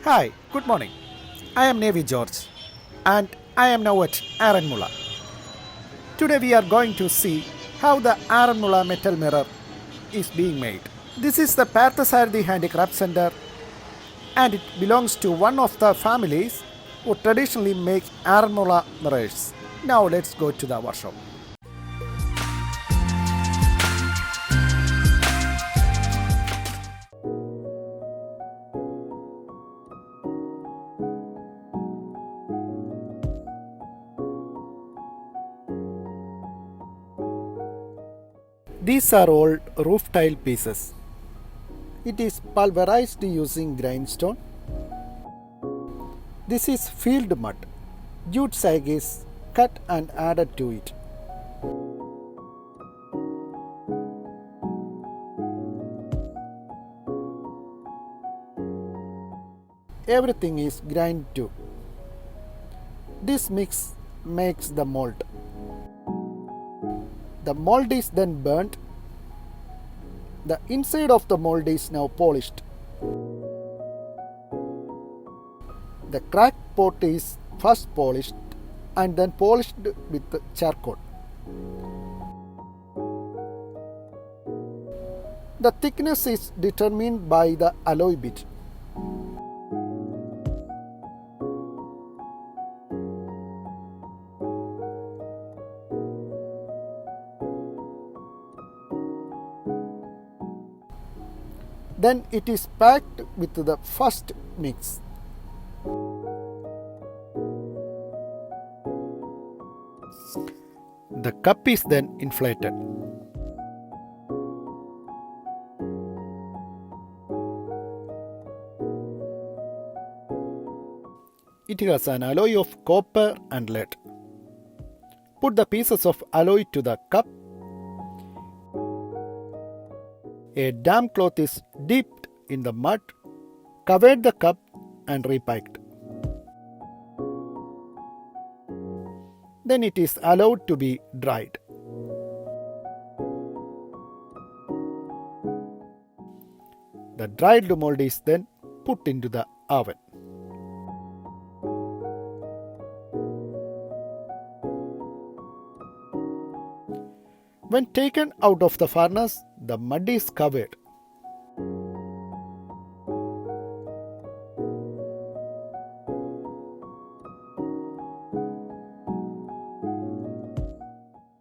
Hi, good morning. I am Navy George and I am now at Aranmula. Today we are going to see how the Aranmula Metal Mirror is being made. This is the Parthasarathy Handicraft Center and it belongs to one of the families who traditionally make Aranmula mirrors. Now let's go to the workshop. These are all roof tile pieces. It is pulverized using grindstone. This is field mud. Jute sag is cut and added to it. Everything is grind too. This mix makes the mold. The mold is then burnt. The inside of the mold is now polished. The cracked pot is first polished and then polished with charcoal. The thickness is determined by the alloy bit. Then it is packed with the first mix. The cup is then inflated. It has an alloy of copper and lead. Put the pieces of alloy to the cup. A damp cloth is dipped in the mud, covered the cup and repacked. Then it is allowed to be dried. The dried mold is then put into the oven. When taken out of the furnace, the mud is covered.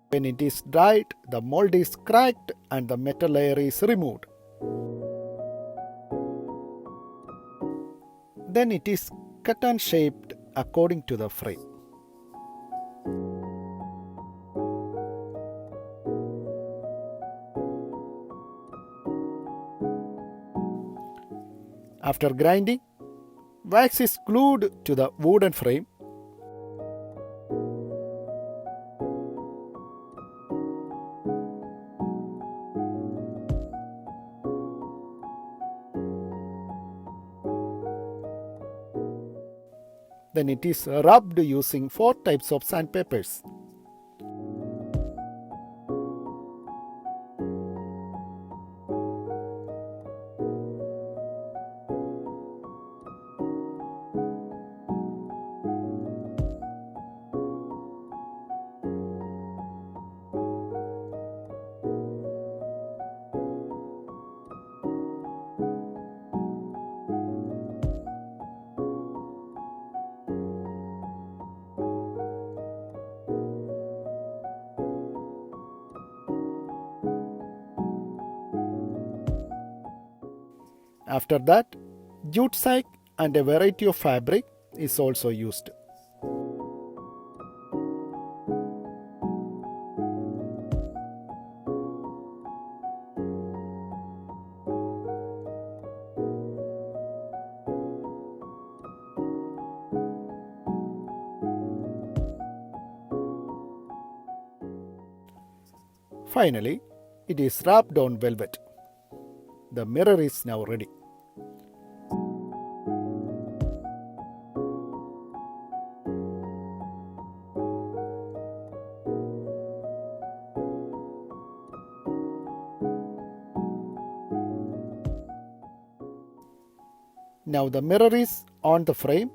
When it is dried, the mold is cracked and the metal layer is removed. Then it is cut and shaped according to the frame. After grinding, wax is glued to the wooden frame. Then it is rubbed using 4 types of sandpapers. After that, jute sack and a variety of fabric is also used. Finally, it is wrapped on velvet. The mirror is now ready. Now the mirror is on the frame.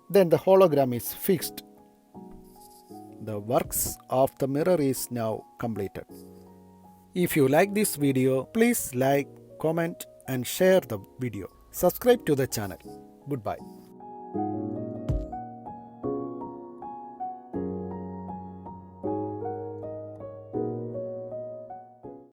Then the hologram is fixed. The works of the mirror is now completed. If you like this video, please like, comment and share the video. Subscribe to the channel. Goodbye.